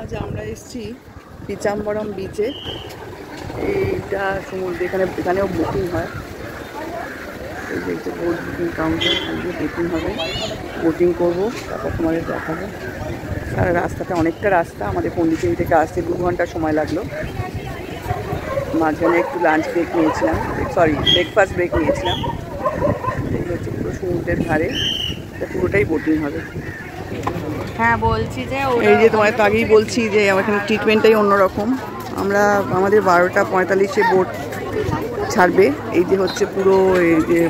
আজ আমরা এসেছি পিচাম্বরম বিচে। এইটা সমুদ্র, এখানেও বুকিং হয়। এই যে একটা বোট বুকিং কাউন্টার, এখানে বুকিং হবে, বোটিং করবো, তারপর তোমাদের দেখাবো। সারা রাস্তাটা অনেকটা রাস্তা, আমাদের পন্ডিচেরি থেকে আসতে 2 ঘন্টা সময় লাগলো। মাঝখানে একটু লাঞ্চ ব্রেক নিয়েছিলাম, ব্রেকফাস্ট ব্রেক নিয়েছিলাম। এগুলো হচ্ছে পুরো সমুদ্রের ধারে, পুরোটাই বোটিং হবে। হ্যাঁ বলছি যে এই যে তোমায় তো আগেই বলছি যে এখানে ট্রিটমেন্টটাই অন্যরকম। আমাদের 12টা 45-এ বোট ছাড়বে। এই যে হচ্ছে পুরো এই যে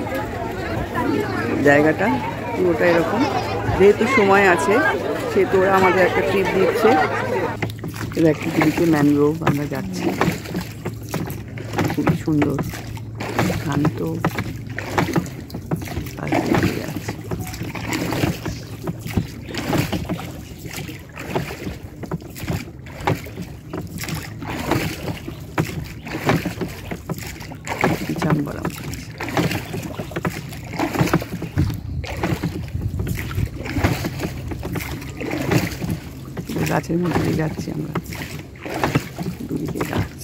জায়গাটা পুরোটা এরকম, যেহেতু সময় আছে সেহেতু ওরা আমাদের একটা ট্রিপ দিচ্ছে। এবার একটা দিকে ম্যানগ্রোভ আমরা যাচ্ছি, খুবই সুন্দর, শান্ত আছে। পিচাম্বরম গাছের মধ্যে দিয়ে যাচ্ছি আমরা, দুদিকে গাছ।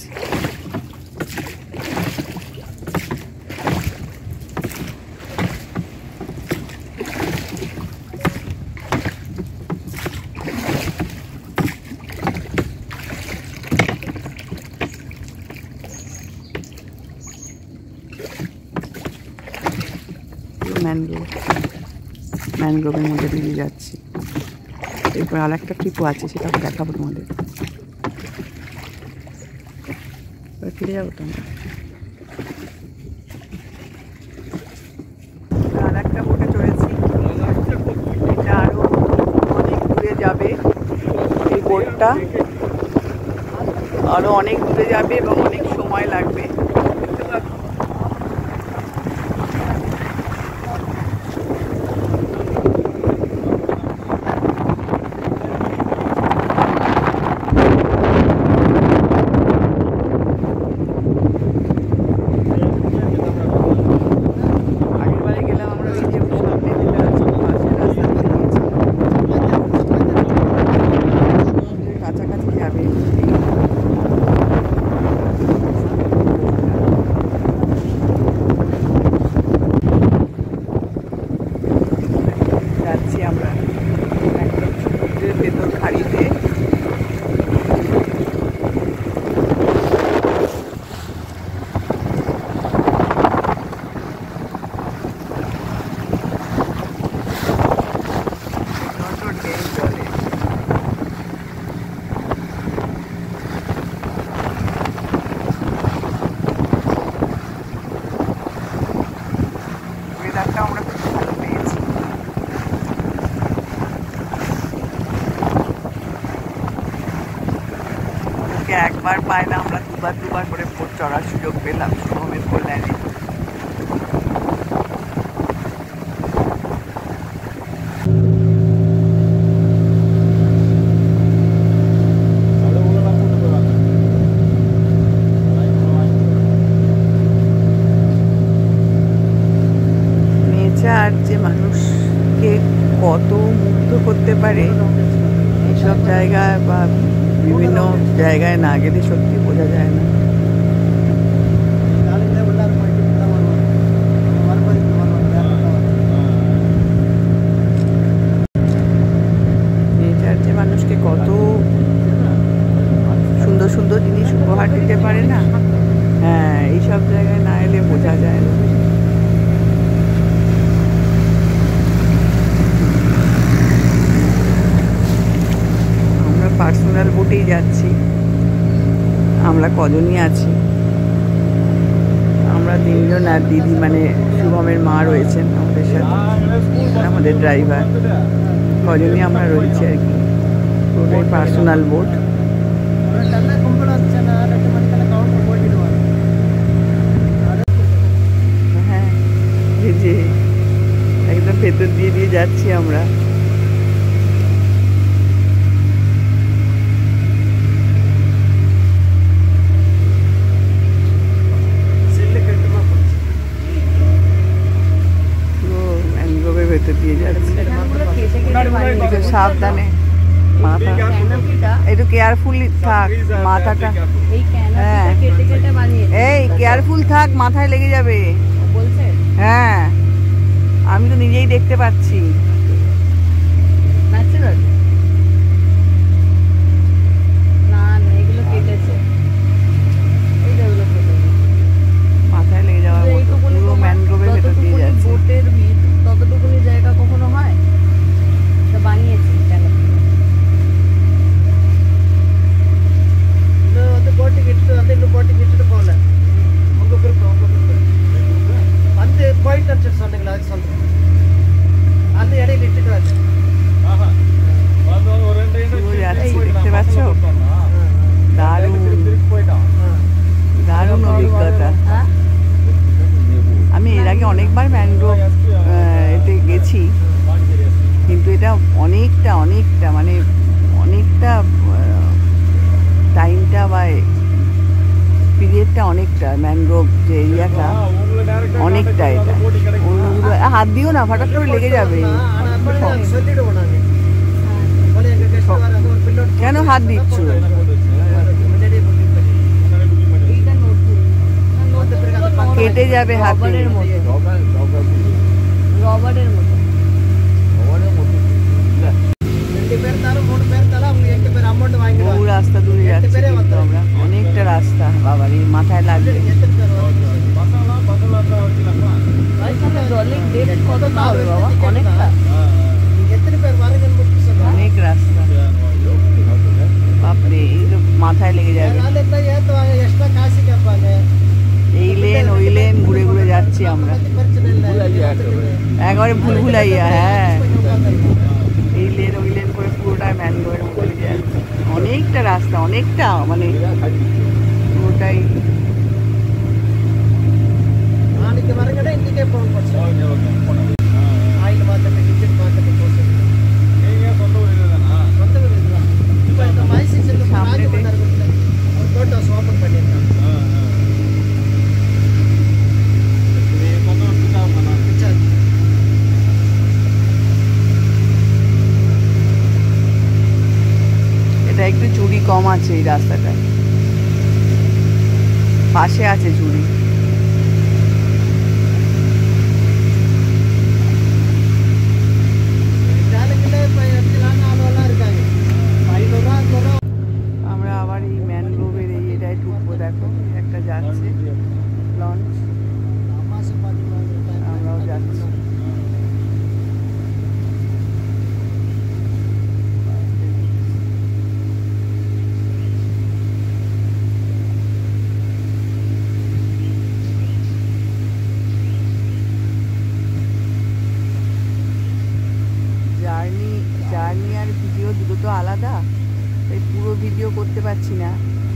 ম্যানগ্রোভের মধ্যে দিয়ে যাচ্ছি। এরপর আর একটা ট্রিপও আছে, সেটা দেখাবো তোমাদের। ফিরে যাবো তো আর একটা বোটে চড়েছি, এটা আরো অনেক দূরে যাবে। এই বোটটা আরো অনেক দূরে যাবে এবং অনেক সময় লাগবে। একবার পাই না, আমরা দুবার করে বোট চড়ার সুযোগ পেলাম শুভমের কল্যাণে। নেচার যে মানুষকে কত মুগ্ধ করতে পারে, এইসব জায়গায় বা বিভিন্ন জায়গায় না গেলে সত্যি বোঝা যায় না। নেচার যে মানুষকে কত সুন্দর সুন্দর জিনিস উপহার দিতে পারে না, হ্যাঁ এইসব জায়গায় না এলে বোঝা যায় না। পার্সোনাল বোটেই যাচ্ছি। আমরা কজনই আছি, আমরা 3 জন আর দিদি, মানে শুভমের মা রয়েছেন আমাদের সাথে, আমাদের ড্রাইভার, কজনই আমরা রয়েছি আর কি। পুরোটাই পার্সোনাল বোট। হ্যাঁ এই যে একদম ভেতর দিয়ে যাচ্ছি আমরা। ভেতর দিয়ে যাচ্ছে, সাবধানে মাথা। একটু কেয়ারফুল থাক মাথাটা। এই হ্যাঁ। ক্যানভাসটা কেটে কেটে বানিয়েছে। এই কেয়ারফুল থাক, মাথায় লেগে যাবে। ও বলছে হ্যাঁ, আমি তো নিজেই দেখতে পাচ্ছি। ন্যাচারাল না না এগুলো কেটেছে, এইগুলো কেটেছে। মাথায় লেগে যাওয়ার মতো এইটুকুনি পুরো ম্যানগ্রোভের ভেতর দিয়ে যাচ্ছে। বোটের ভিড় ততটুকুনি জায়গা কখনো হয় তো বানিয়েছে কেন? ಬೋಟಿಗೆ ಇಟ್ಟು ಅದನ್ನು ಬೋಟಿಗೆ ಇಟ್ಟು ಬೋಲ ಅಂತೆ ಪಾಯಿಂಟ್ ಅಂತ ಸೊನ್ನೆಗಳು ಅದಕ್ಕೆ ಸೊಂದ ಅಲ್ಲಿ ಎಡೆಯಲ್ಲಿ ಇಟ್ಟಿಟ್ಟು ಅದು পুরো যাচ্ছি, দেখতে পাচ্ছ? দারুণ দারুণ অভিজ্ঞতা। হ্যাঁ আমি এর আগে অনেকবার ম্যানগ্রোভ এতে গেছি, কিন্তু এটা অনেকটা অনেকটা মানে অনেকটা টাইমটা বা পিরিয়ডটা অনেকটা, ম্যানগ্রোভ যে এরিয়াটা অনেকটা। এটা অন্যগুলো হাত দিও না, ফটাফট করে লেগে যাবে। ಸೊಲ್ಲಿಡುವ ನನಗೆ ಒಳ್ಳೆ ಗೆಸ್ಟ್ ಅದು ಒಂದು ಪಿಲ್ಲರ್ কেন হাত দিচ্ছ? এইটা নতুন কেটে যাবে হাতে। রবারের মতো, রবারের মতো। రెండు పెడతారు మూడు పెడతారు అప్పుడు ఎంత పేరు అమౌంట్ বহু వాంగిடுவாங்க রাস্তা দূরে যাচ্ছি কিন্তু আমরা, অনেকটা রাস্তা। বাবার এই মাথায় লাগবে। এখানে জলের ডেপথ কতটা হবে বাবা? অনেকটা। ఎత్తని పేరు వారంగా ముట్టిస్తున్నారు অনেক রাস্তা, বাপরে, এই তো মাথায় লেগে যাবে। ಅಲ್ಲೆಲ್ಲ ಏತು ಎಕ್ಸ್ಟ್ರಾ ಕಾಸಿ ಕೇಳ್ಪಾங்க এই লেন ওই লেন ঘুরে ঘুরে যাচ্ছি আমরা, ಪ್ರಚನೆ ಇಲ್ಲ একবারে ভুলভুলাইয়া। হ্যাঁ, এই লেন ওই লেন করে পুরোটা ম্যানগ্রোভের মধ্যে দিয়ে যাচ্ছে। অনেকটা রাস্তা, অনেকটা মানে পুরোটাই। ఆనికి వరగడే ఇంటికే ఫోన్ కొట్టారు ఆయిల్ మాత్రమే కిచెన్ మాత్రమే కోసం సొంత వీడిదా ఇప్పుడు మై సీజన్ లో రాజు ఉన్నారు గురించి ఒక ఫోటోస్ ఓపెన్ பண்ணிருக்காங்க এটা একটু চুরি কম আছে এই রাস্তাটা, পাশে আছে চুরি। আমরা আবার এই ম্যানগ্রোভের এই এটায় ঢুকবো। দেখো একটা যাচ্ছে লঞ্চ, আমরাও যাচ্ছি। জার্নি আর ভিডিও দুটো তো আলাদা, তাই পুরো ভিডিও করতে পারছি না।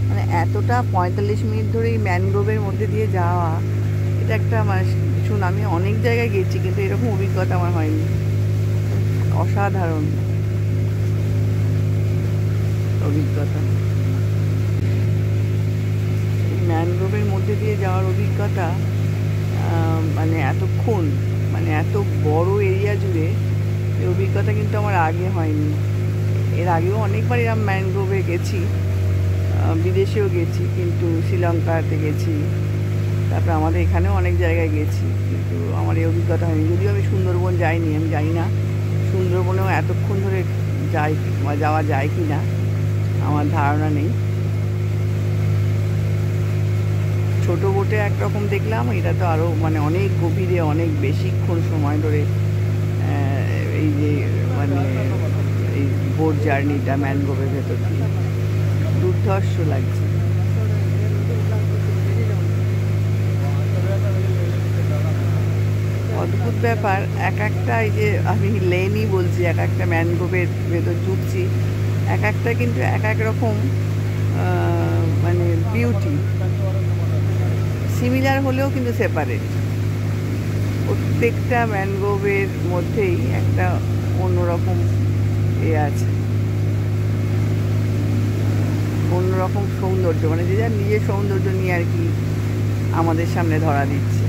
মানে এতটা 45 মিনিট ধরে এই ম্যানগ্রোভের মধ্যে দিয়ে যাওয়া, এটা একটা মানে ভীষণ, আমি অনেক জায়গায় গেছি কিন্তু এরকম অভিজ্ঞতা আমার হয়নি। অসাধারণ অভিজ্ঞতা, এই ম্যানগ্রোভের মধ্যে দিয়ে যাওয়ার অভিজ্ঞতা। মানে এতক্ষণ, মানে এত বড় এরিয়া জুড়ে এই অভিজ্ঞতা কিন্তু আমার আগে হয়নি। এর আগেও অনেকবার এরকম ম্যানগ্রোভে গেছি, বিদেশেও গেছি, কিন্তু শ্রীলঙ্কাতে গেছি, তারপরে আমাদের এখানেও অনেক জায়গায় গেছি, কিন্তু আমার এই অভিজ্ঞতা হয়নি। যদিও আমি সুন্দরবন যাইনি, আমি জানি না সুন্দরবনেও এতক্ষণ ধরে যাওয়া যায় কি না, আমার ধারণা নেই। ছোট বোটে একরকম দেখলাম, এটা তো আরও মানে অনেক গভীরে, অনেক বেশিক্ষণ সময় ধরে এই যে মানে এই বোট জার্নিটা ম্যানগ্রোভের ভেতর দিয়ে দুর্ধর্ষ লাগছে। অদ্ভুত ব্যাপার, এক একটা এই যে আমি লেনই বলছি, এক একটা ম্যানগ্রোভের ভেতর ঢুকছি, এক একটা কিন্তু এক এক রকম মানে বিউটি, সিমিলার হলেও কিন্তু সেপারেট। প্রত্যেকটা ম্যানগ্রোভের মধ্যেই একটা অন্যরকম আছে, অন্যরকম সৌন্দর্য, মানে যে যার নিজের সৌন্দর্য নিয়ে আর কি আমাদের সামনে ধরা দিচ্ছে।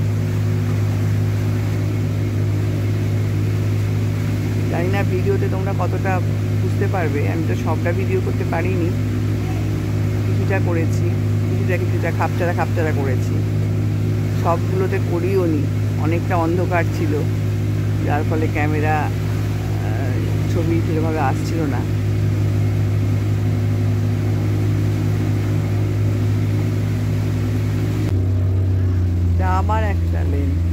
জানি না ভিডিওতে তোমরা কতটা বুঝতে বুঝতে পারবে। আমি তো সবটা ভিডিও করতে পারিনি, কিছুটা করেছি, কিছুটা খাপচারা করেছি। সবগুলোতে করিও নি, অনেকটা অন্ধকার ছিল, যার ফলে ক্যামেরা ছবি সেরকমভাবে আসছিল না। এটা আমার একটা লেন।